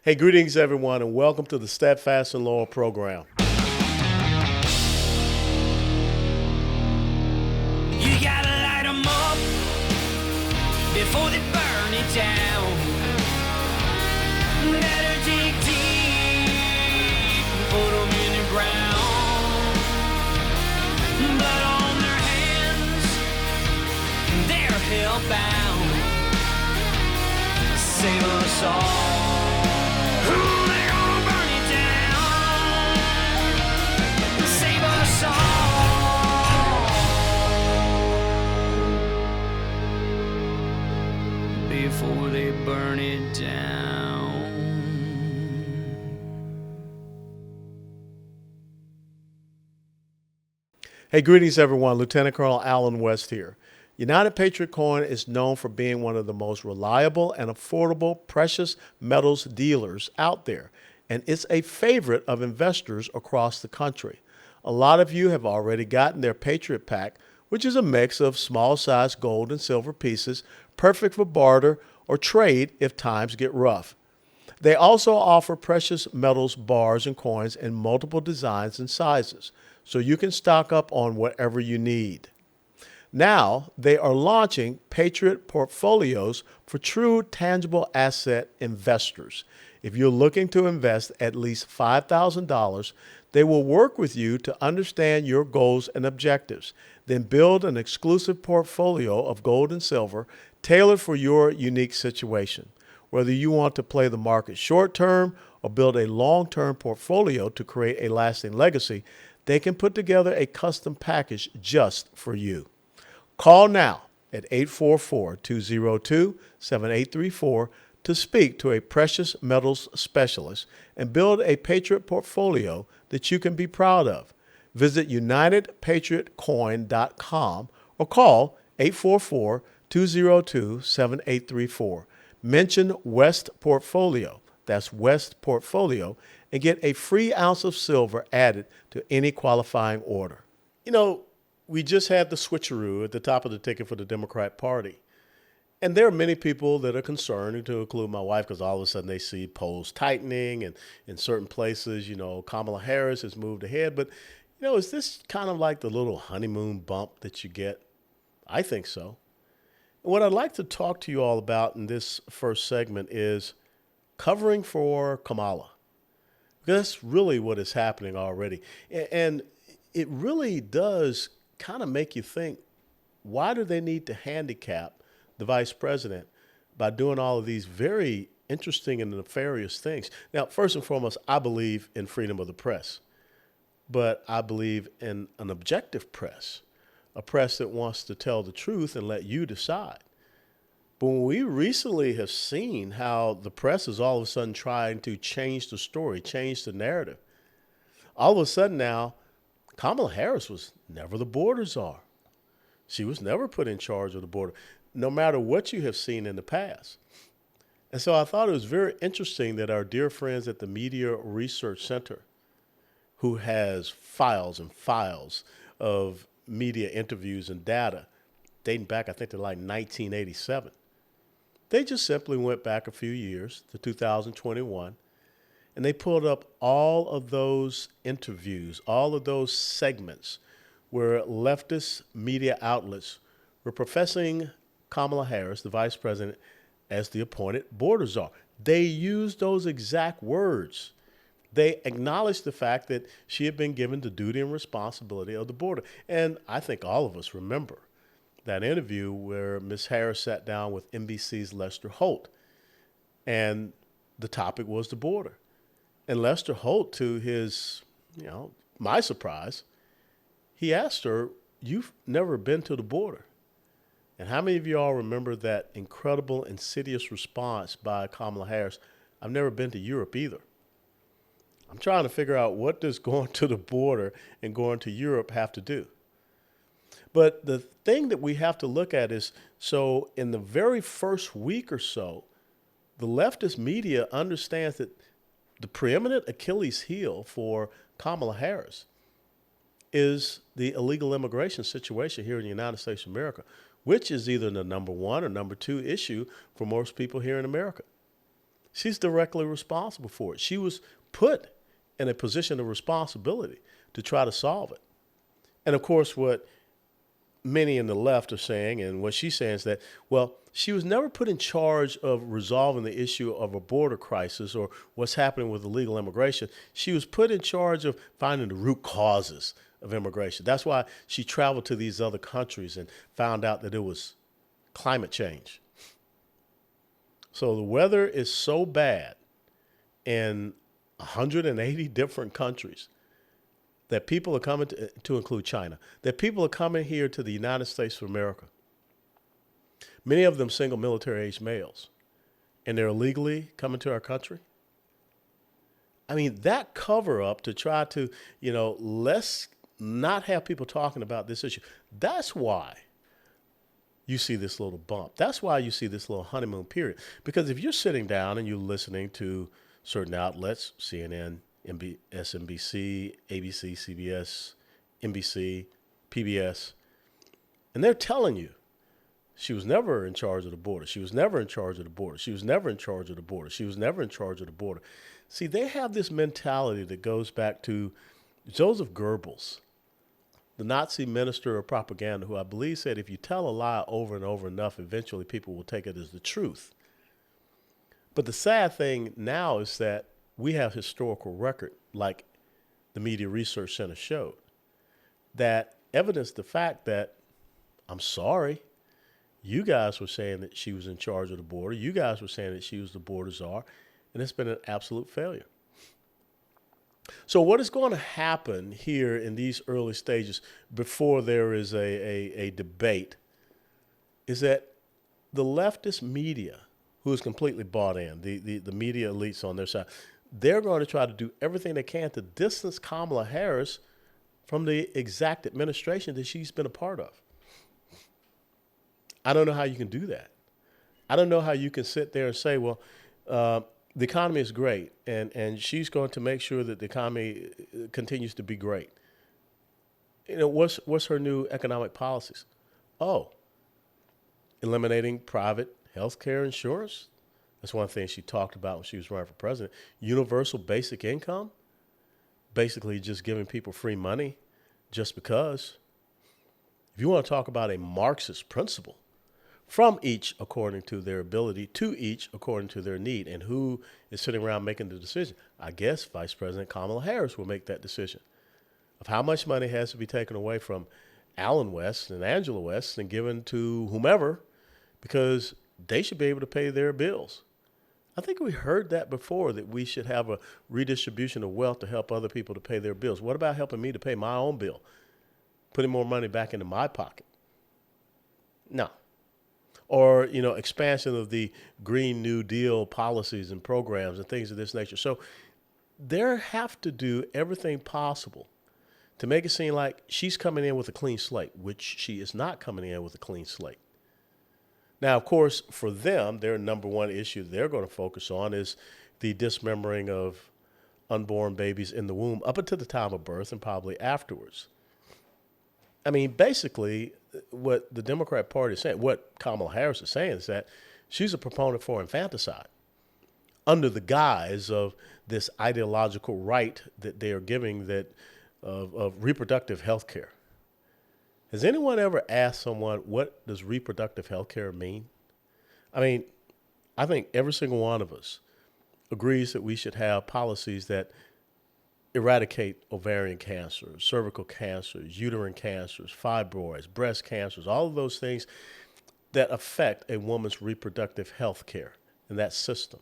Hey, greetings, everyone, and welcome to the Steadfast and Loyal program. You gotta light 'em up before they burn it down. Better dig deep and put 'em in the ground. Blood on their hands, they're hellbound. Save us all. They're gonna burn it down. Save us all before they burn it down. Hey, greetings, everyone. Lieutenant Colonel Alan West here. United Patriot Coin is known for being one of the most reliable and affordable precious metals dealers out there, and it's a favorite of investors across the country. A lot of you have already gotten their Patriot Pack, which is a mix of small-sized gold and silver pieces, perfect for barter or trade if times get rough. They also offer precious metals bars and coins in multiple designs and sizes, so you can stock up on whatever you need. Now, they are launching Patriot portfolios for true tangible asset investors. If you're looking to invest at least $5,000, they will work with you to understand your goals and objectives, then build an exclusive portfolio of gold and silver tailored for your unique situation. Whether you want to play the market short-term or build a long-term portfolio to create a lasting legacy, they can put together a custom package just for you. Call now at 844-202-7834 to speak to a precious metals specialist and build a Patriot portfolio that you can be proud of. Visit UnitedPatriotCoin.com or call 844-202-7834. Mention West Portfolio, that's West Portfolio, and get a free ounce of silver added to any qualifying order. You know, we just had the switcheroo at the top of the ticket for the Democrat Party. And there are many people that are concerned, to include my wife, because all of a sudden they see polls tightening and in certain places, Kamala Harris has moved ahead. But, is this kind of like the little honeymoon bump that you get? I think so. And what I'd like to talk to you all about in this first segment is covering for Kamala. Because that's really what is happening already. And it really does kind of make you think, why do they need to handicap the vice president by doing all of these very interesting and nefarious things? Now, first and foremost, I believe in freedom of the press, but I believe in an objective press, a press that wants to tell the truth and let you decide. But when we recently have seen how the press is all of a sudden trying to change the story, change the narrative, all of a sudden now, Kamala Harris was never the border czar. She was never put in charge of the border, no matter what you have seen in the past. And so I thought it was very interesting that our dear friends at the Media Research Center, who has files and files of media interviews and data dating back, I think, to like 1987, they just simply went back a few years to 2021, and they pulled up all of those interviews, all of those segments where leftist media outlets were professing Kamala Harris, the vice president, as the appointed border czar. They used those exact words. They acknowledged the fact that she had been given the duty and responsibility of the border. And I think all of us remember that interview where Ms. Harris sat down with NBC's Lester Holt, and the topic was the border. And Lester Holt, to his, my surprise, he asked her, "You've never been to the border." And how many of you all remember that incredible, insidious response by Kamala Harris? "I've never been to Europe either." I'm trying to figure out, what does going to the border and going to Europe have to do? But the thing that we have to look at is, so in the very first week or so, the leftist media understands that the preeminent Achilles heel for Kamala Harris is the illegal immigration situation here in the United States of America, which is either the number one or number two issue for most people here in America. She's directly responsible for it. She was put in a position of responsibility to try to solve it. And of course, what many in the left are saying, and what she's saying is that, well, she was never put in charge of resolving the issue of a border crisis or what's happening with illegal immigration. She was put in charge of finding the root causes of immigration. That's why she traveled to these other countries and found out that it was climate change. So the weather is so bad in 180 different countries that people are coming to include China, that people are coming here to the United States of America. Many of them single military age males, and they're illegally coming to our country. I mean, that cover up to try to, let's not have people talking about this issue. That's why you see this little bump. That's why you see this little honeymoon period. Because if you're sitting down and you're listening to certain outlets, CNN, SNBC, ABC, CBS, NBC, PBS, and they're telling you she was never in charge of the border. She was never in charge of the border. She was never in charge of the border. She was never in charge of the border. See, they have this mentality that goes back to Joseph Goebbels, the Nazi minister of propaganda, who I believe said if you tell a lie over and over enough, eventually people will take it as the truth. But the sad thing now is that we have historical record, like the Media Research Center showed, that evidence the fact that, I'm sorry, you guys were saying that she was in charge of the border. You guys were saying that she was the border czar, and it's been an absolute failure. So what is going to happen here in these early stages before there is a debate is that the leftist media, who is completely bought in, the media elites on their side, they're going to try to do everything they can to distance Kamala Harris from the exact administration that she's been a part of. I don't know how you can do that. I don't know how you can sit there and say, well, the economy is great, and she's going to make sure that the economy continues to be great. What's her new economic policies? Oh, eliminating private health care insurance. That's one thing she talked about when she was running for president. Universal basic income, basically just giving people free money just because. If you want to talk about a Marxist principle, from each according to their ability, to each according to their need, and who is sitting around making the decision, I guess Vice President Kamala Harris will make that decision of how much money has to be taken away from Alan West and Angela West and given to whomever because they should be able to pay their bills. I think we heard that before, that we should have a redistribution of wealth to help other people to pay their bills. What about helping me to pay my own bill? Putting more money back into my pocket? No. Or, expansion of the Green New Deal policies and programs and things of this nature. So they have to do everything possible to make it seem like she's coming in with a clean slate, which she is not coming in with a clean slate. Now, of course, for them, their number one issue they're going to focus on is the dismembering of unborn babies in the womb up until the time of birth and probably afterwards. I mean, basically, what the Democrat Party is saying, what Kamala Harris is saying, is that she's a proponent for infanticide under the guise of this ideological right that they are giving that of reproductive health care. Has anyone ever asked someone, what does reproductive health care mean? I mean, I think every single one of us agrees that we should have policies that eradicate ovarian cancer, cervical cancers, uterine cancers, fibroids, breast cancers, all of those things that affect a woman's reproductive health care in that system.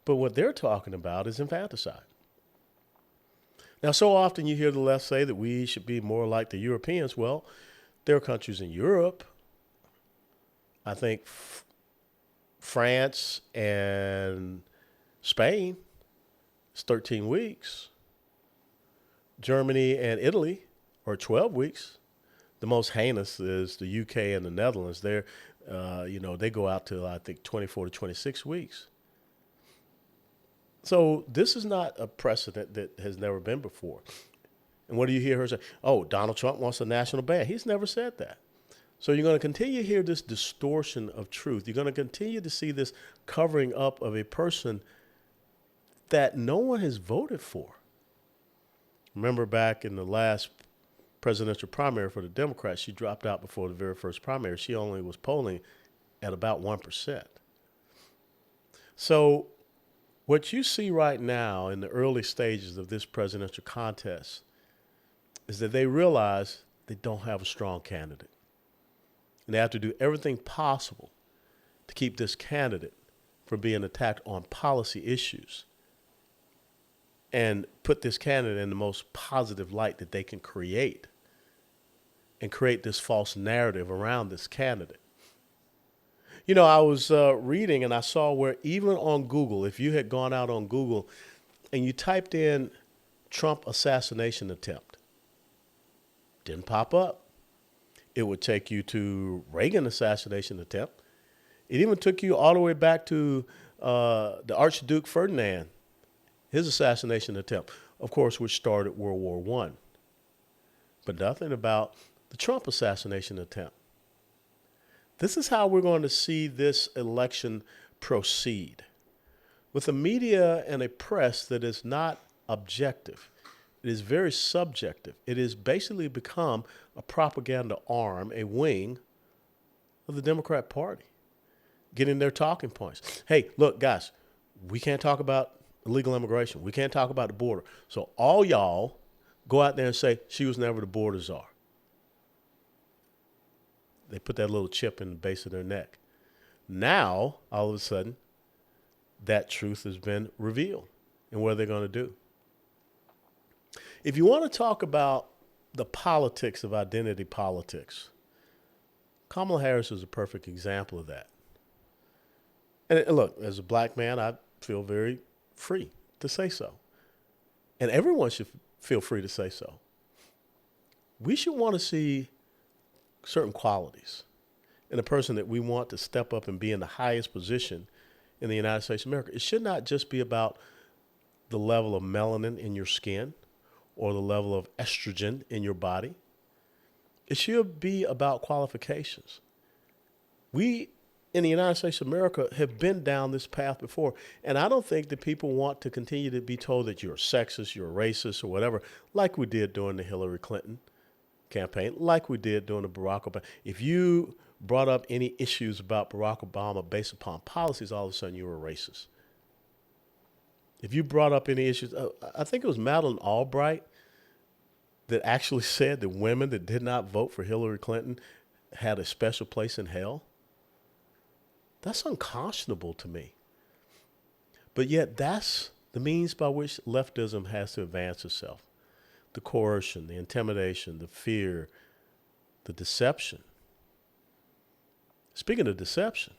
But what they're talking about is infanticide. Now, so often you hear the left say that we should be more like the Europeans. Well, there are countries in Europe, I think France and Spain, it's 13 weeks. Germany and Italy are 12 weeks. The most heinous is the UK and the Netherlands. They go out to, I think, 24 to 26 weeks. So this is not a precedent that has never been before. And what do you hear her say? Oh, Donald Trump wants a national ban. He's never said that. So you're going to continue to hear this distortion of truth. You're going to continue to see this covering up of a person that no one has voted for. Remember back in the last presidential primary for the Democrats, she dropped out before the very first primary. She only was polling at about 1%. So what you see right now in the early stages of this presidential contest is that they realize they don't have a strong candidate. And they have to do everything possible to keep this candidate from being attacked on policy issues and put this candidate in the most positive light that they can create and create this false narrative around this candidate. You know, I was reading and I saw where even on Google, if you had gone out on Google and you typed in Trump assassination attempt, didn't pop up. It would take you to Reagan assassination attempt. It even took you all the way back to the Archduke Ferdinand, his assassination attempt, of course, which started World War I. But nothing about the Trump assassination attempt. This is how we're going to see this election proceed. With a media and a press that is not objective. It is very subjective. It has basically become a propaganda arm, a wing of the Democrat Party, getting their talking points. Hey, look, guys, we can't talk about illegal immigration. We can't talk about the border. So all y'all go out there and say she was never the border czar. They put that little chip in the base of their neck. Now, all of a sudden, that truth has been revealed. And what are they going to do? If you want to talk about the politics of identity politics, Kamala Harris is a perfect example of that. And look, as a black man, I feel very free to say so. And everyone should feel free to say so. We should want to see certain qualities in a person that we want to step up and be in the highest position in the United States of America. It should not just be about the level of melanin in your skin or the level of estrogen in your body. It should be about qualifications. We in the United States of America have been down this path before. And I don't think that people want to continue to be told that you're sexist, you're racist, or whatever, like we did during the Hillary Clinton campaign, like we did during the Barack Obama. If you brought up any issues about Barack Obama based upon policies, all of a sudden you were a racist. If you brought up any issues, I think it was Madeleine Albright that actually said that women that did not vote for Hillary Clinton had a special place in hell. That's unconscionable to me. But yet that's the means by which leftism has to advance itself. The coercion, the intimidation, the fear, the deception. Speaking of deception,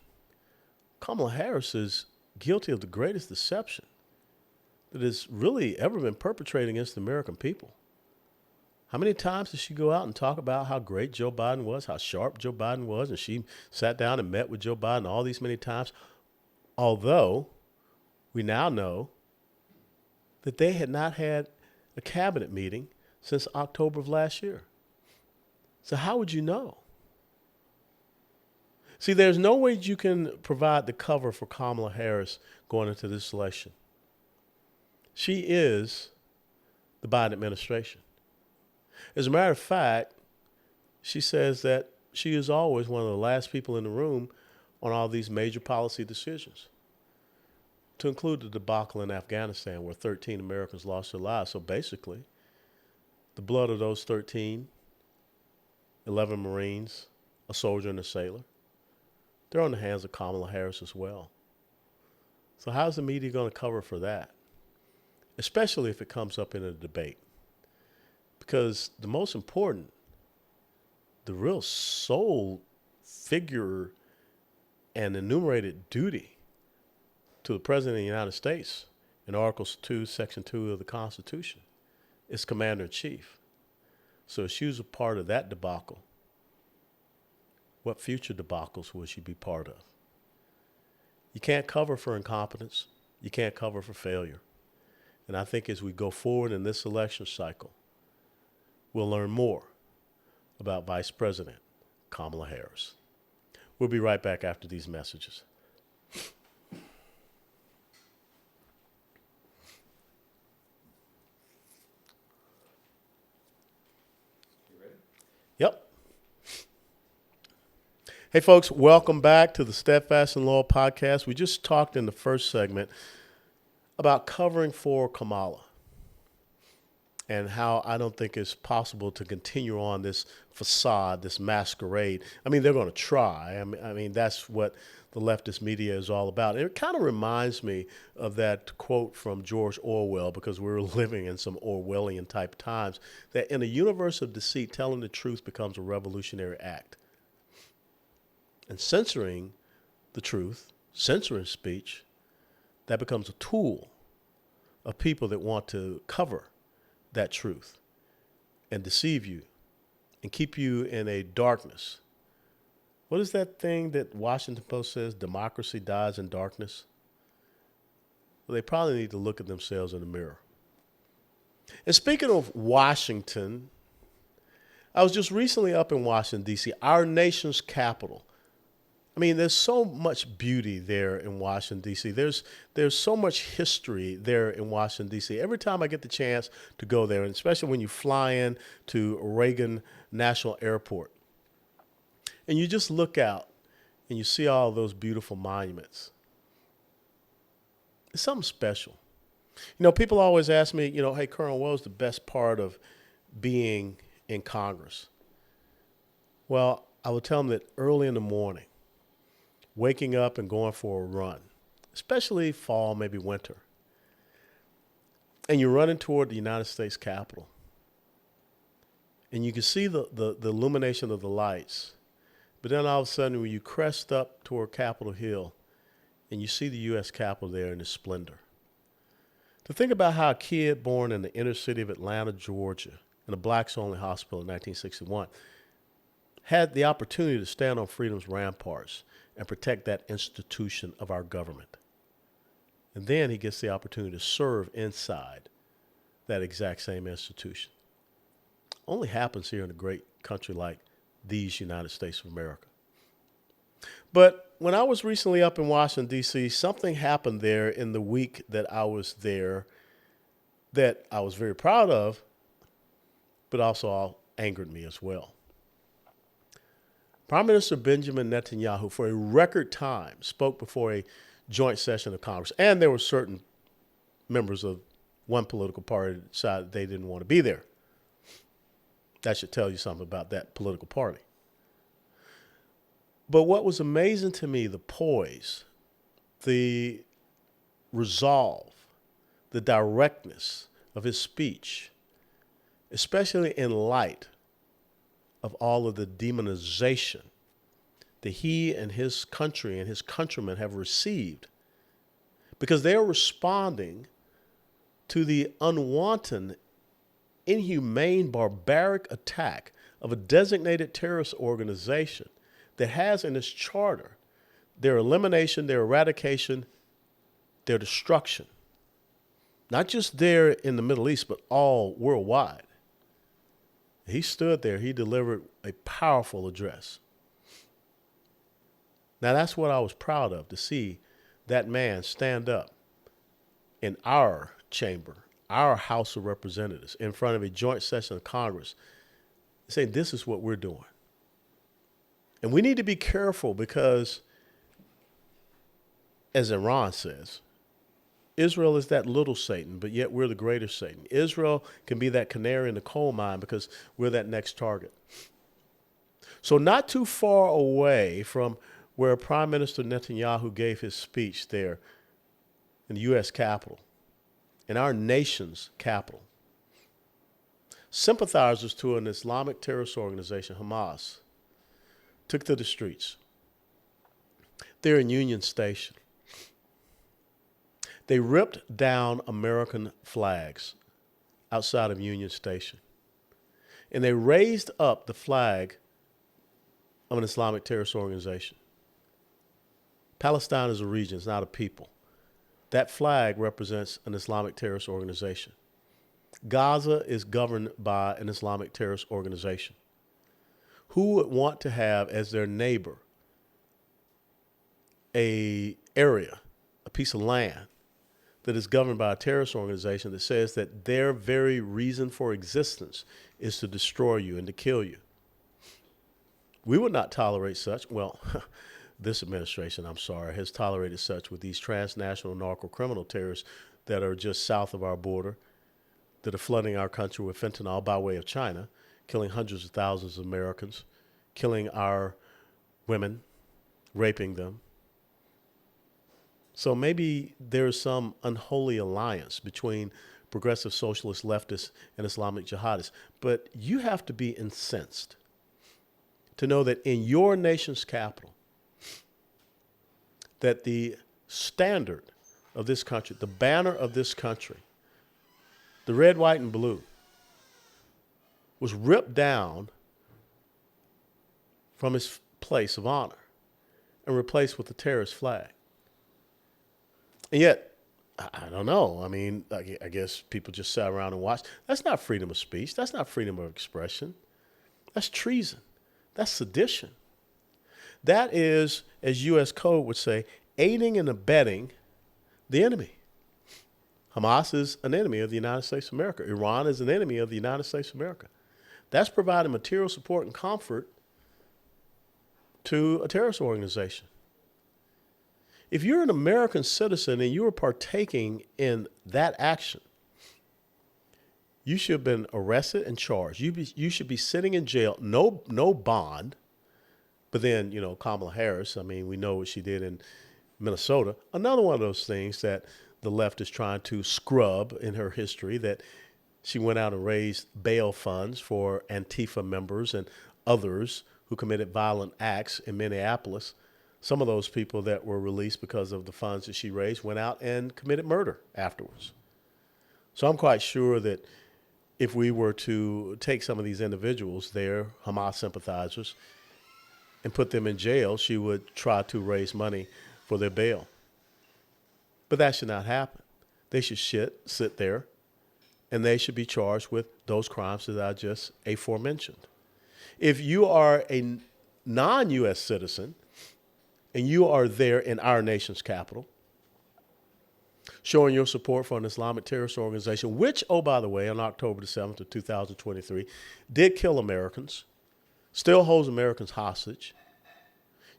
Kamala Harris is guilty of the greatest deception that has really ever been perpetrated against the American people. How many times did she go out and talk about how great Joe Biden was, how sharp Joe Biden was, and she sat down and met with Joe Biden all these many times, although we now know that they had not had a cabinet meeting since October of last year. So how would you know? See, there's no way you can provide the cover for Kamala Harris going into this election. She is the Biden administration. As a matter of fact, she says that she is always one of the last people in the room on all these major policy decisions, to include the debacle in Afghanistan where 13 Americans lost their lives. So basically, the blood of those 13, 11 Marines, a soldier and a sailor, they're on the hands of Kamala Harris as well. So how's the media going to cover for that? Especially if it comes up in a debate. Because the most important, the real sole figure and enumerated duty to the President of the United States in Article 2, Section 2 of the Constitution is Commander-in-Chief. So if she was a part of that debacle, what future debacles will she be part of? You can't cover for incompetence. You can't cover for failure. And I think as we go forward in this election cycle, we'll learn more about Vice President Kamala Harris. We'll be right back after these messages. Yep. Hey, folks, welcome back to the Steadfast and Loyal podcast. We just talked in the first segment about covering for Kamala and how I don't think it's possible to continue on this facade, this masquerade. I mean, they're going to try. I mean, that's what the leftist media is all about. And it kind of reminds me of that quote from George Orwell, because we're living in some Orwellian type times, that in a universe of deceit, telling the truth becomes a revolutionary act. And censoring the truth, censoring speech, that becomes a tool of people that want to cover that truth and deceive you and keep you in a darkness. What is that thing that Washington Post says, democracy dies in darkness? Well, they probably need to look at themselves in the mirror. And speaking of Washington, I was just recently up in Washington, D.C., our nation's capital. I mean, there's so much beauty there in Washington, D.C. There's so much history there in Washington, D.C. Every time I get the chance to go there, and especially when you fly in to Reagan National Airport, and you just look out and you see all those beautiful monuments, it's something special. You know, people always ask me, hey, Colonel, what was the best part of being in Congress? Well, I would tell them that early in the morning, waking up and going for a run, especially fall, maybe winter, and you're running toward the United States Capitol, and you can see the illumination of the lights, but then all of a sudden when you crest up toward Capitol Hill and you see the U.S. Capitol there in its splendor. To think about how a kid born in the inner city of Atlanta, Georgia, in a blacks-only hospital in 1961, had the opportunity to stand on freedom's ramparts and protect that institution of our government. And then he gets the opportunity to serve inside that exact same institution. Only happens here in a great country like these United States of America. But when I was recently up in Washington, D.C., something happened there in the week that I was there that I was very proud of, but also angered me as well. Prime Minister Benjamin Netanyahu, for a record time, spoke before a joint session of Congress. And there were certain members of one political party that decided they didn't want to be there. That should tell you something about that political party. But what was amazing to me, the poise, the resolve, the directness of his speech, especially in light of all of the demonization that he and his country and his countrymen have received, because they are responding to the unwanted, inhumane, barbaric attack of a designated terrorist organization that has in its charter their elimination, their eradication, their destruction, not just there in the Middle East, but all worldwide. He stood there, he delivered a powerful address. Now that's what I was proud of, to see that man stand up in our chamber, our House of Representatives, in front of a joint session of Congress, and say, this is what we're doing. And we need to be careful because, as Iran says, Israel is that little Satan, but yet we're the greater Satan. Israel can be that canary in the coal mine because we're that next target. So not too far away from where Prime Minister Netanyahu gave his speech there in the U.S. Capitol, in our nation's capital, sympathizers to an Islamic terrorist organization, Hamas, took to the streets. They're in Union Station. They ripped down American flags outside of Union Station. And they raised up the flag of an Islamic terrorist organization. Palestine is a region, it's not a people. That flag represents an Islamic terrorist organization. Gaza is governed by an Islamic terrorist organization. Who would want to have as their neighbor a area, a piece of land that is governed by a terrorist organization that says that their very reason for existence is to destroy you and to kill you? We would not tolerate such. Well, this administration, I'm sorry, has tolerated such with these transnational narco-criminal terrorists that are just south of our border, that are flooding our country with fentanyl by way of China, killing hundreds of thousands of Americans, killing our women, raping them. So maybe there's some unholy alliance between progressive socialist leftists and Islamic jihadists. But you have to be incensed to know that in your nation's capital, that the standard of this country, the banner of this country, the red, white, and blue, was ripped down from its place of honor and replaced with the terrorist flag. And yet, I don't know. I mean, I guess people just sat around and watched. That's not freedom of speech. That's not freedom of expression. That's treason. That's sedition. That is, as U.S. Code would say, aiding and abetting the enemy. Hamas is an enemy of the United States of America. Iran is an enemy of the United States of America. That's providing material support and comfort to a terrorist organization. If you're an American citizen and you are partaking in that action, you should have been arrested and charged. You should be sitting in jail, no bond. But then, Kamala Harris, I mean, we know what she did in Minnesota. Another one of those things that the left is trying to scrub in her history, that she went out and raised bail funds for Antifa members and others who committed violent acts in Minneapolis. Some of those people that were released because of the funds that she raised went out and committed murder afterwards. So I'm quite sure that if we were to take some of these individuals, they're Hamas sympathizers, and put them in jail, she would try to raise money for their bail. But that should not happen. They should sit there, and they should be charged with those crimes that I just aforementioned. If you are a non-U.S. citizen and you are there in our nation's capital, showing your support for an Islamic terrorist organization, which, oh, by the way, on October the 7th of 2023, did kill Americans, still holds Americans hostage,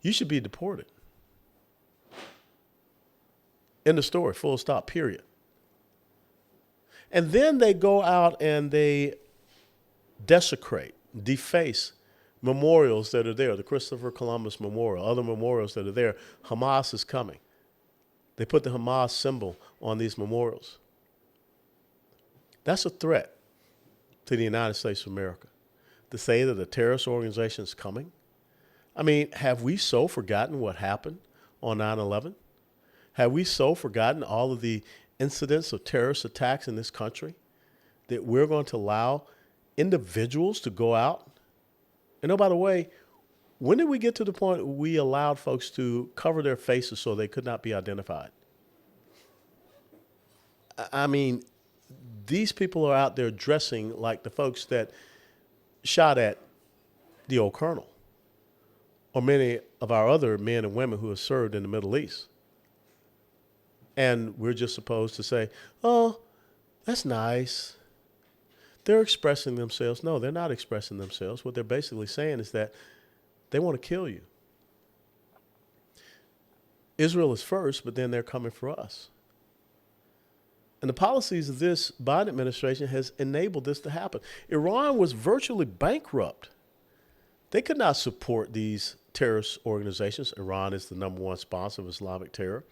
you should be deported. End of story, full stop, period. And then they go out and they desecrate, deface memorials that are there, the Christopher Columbus Memorial, other memorials that are there. Hamas is coming. They put the Hamas symbol on these memorials. That's a threat to the United States of America, to say that a terrorist organization is coming. I mean, have we so forgotten what happened on 9/11? Have we so forgotten all of the incidents of terrorist attacks in this country that we're going to allow individuals to go out? And oh, by the way, when did we get to the point where we allowed folks to cover their faces so they could not be identified? I mean, these people are out there dressing like the folks that shot at the old colonel, or many of our other men and women who have served in the Middle East. And we're just supposed to say, oh, that's nice. They're expressing themselves. No, they're not expressing themselves. What they're basically saying is that they want to kill you. Israel is first, but then they're coming for us. And the policies of this Biden administration has enabled this to happen. Iran was virtually bankrupt. They could not support these terrorist organizations. Iran is the number one sponsor of Islamic terror.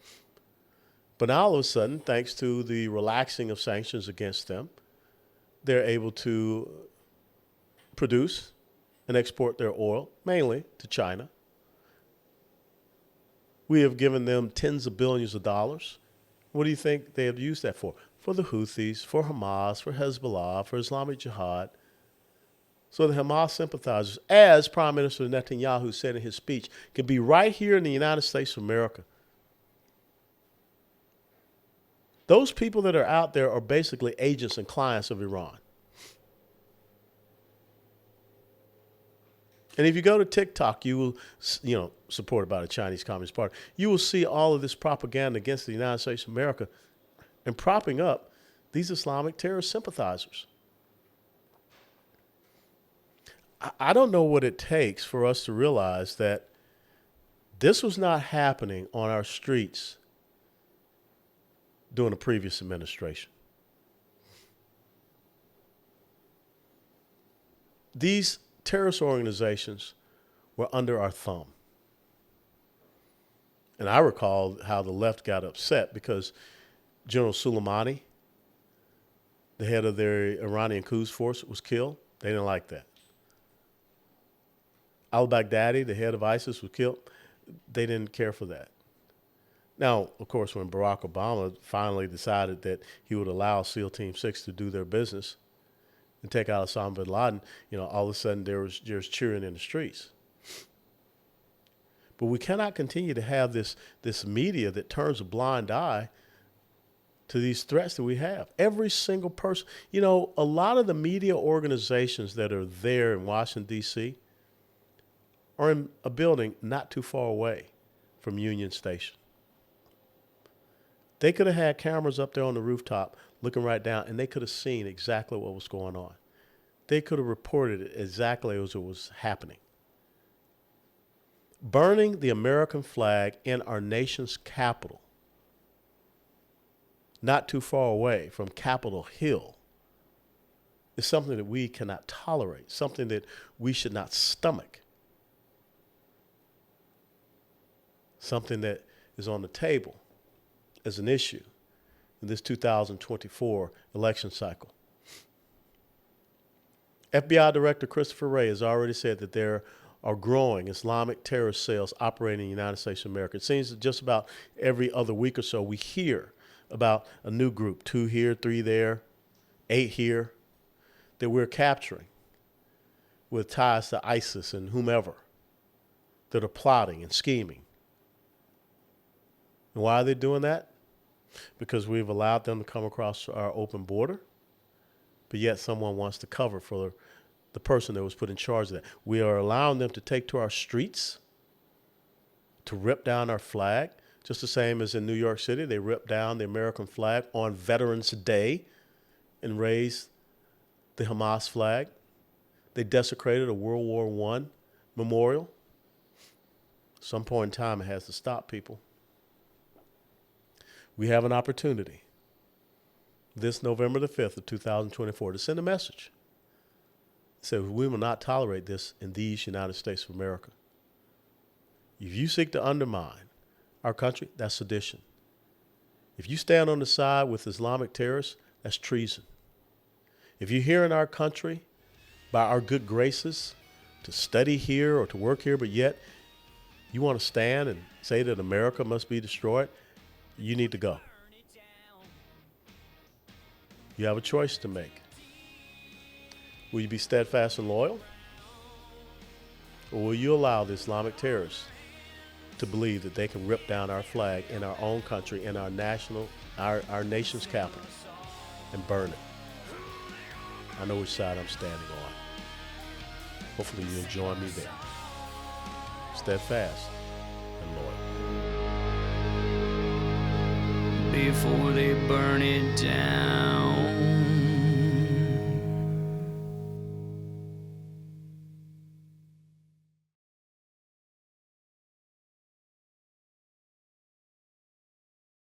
But now all of a sudden, thanks to the relaxing of sanctions against them, they're able to produce and export their oil, mainly to China. We have given them tens of billions of dollars. What do you think they have used that for? For the Houthis, for Hamas, for Hezbollah, for Islamic Jihad. So the Hamas sympathizers, as Prime Minister Netanyahu said in his speech, can be right here in the United States of America. Those people that are out there are basically agents and clients of Iran. And if you go to TikTok, you will, supported by the Chinese Communist Party, you will see all of this propaganda against the United States of America and propping up these Islamic terrorist sympathizers. I don't know what it takes for us to realize that this was not happening on our streets during the previous administration. These terrorist organizations were under our thumb. And I recall how the left got upset because General Soleimani, the head of their Iranian Quds force, was killed. They didn't like that. Al-Baghdadi, the head of ISIS, was killed. They didn't care for that. Now, of course, when Barack Obama finally decided that he would allow SEAL Team 6 to do their business and take out Osama bin Laden, all of a sudden there was cheering in the streets. But we cannot continue to have this media that turns a blind eye to these threats that we have. Every single person, a lot of the media organizations that are there in Washington, D.C., are in a building not too far away from Union Station. They could have had cameras up there on the rooftop looking right down, and they could have seen exactly what was going on. They could have reported it exactly as it was happening. Burning the American flag in our nation's capital, not too far away from Capitol Hill, is something that we cannot tolerate, something that we should not stomach, something that is on the table as an issue in this 2024 election cycle. FBI Director Christopher Wray has already said that there are growing Islamic terrorist cells operating in the United States of America. It seems that just about every other week or so we hear about a new group, 2 here, 3 there, 8 here, that we're capturing with ties to ISIS and whomever that are plotting and scheming. And why are they doing that? Because we've allowed them to come across our open border, but yet someone wants to cover for the person that was put in charge of that. We are allowing them to take to our streets, to rip down our flag, just the same as in New York City. They ripped down the American flag on Veterans Day and raised the Hamas flag. They desecrated a World War I memorial. At some point in time, it has to stop, people. We have an opportunity this November the 5th of 2024 to send a message. So we will not tolerate this in these United States of America. If you seek to undermine our country, that's sedition. If you stand on the side with Islamic terrorists, that's treason. If you're here in our country by our good graces to study here or to work here, but yet you want to stand and say that America must be destroyed, you need to go. You have a choice to make. Will you be steadfast and loyal? Or will you allow the Islamic terrorists to believe that they can rip down our flag in our own country, in our nation's capital, and burn it? I know which side I'm standing on. Hopefully you'll join me there. Steadfast and loyal. Before they burn it down.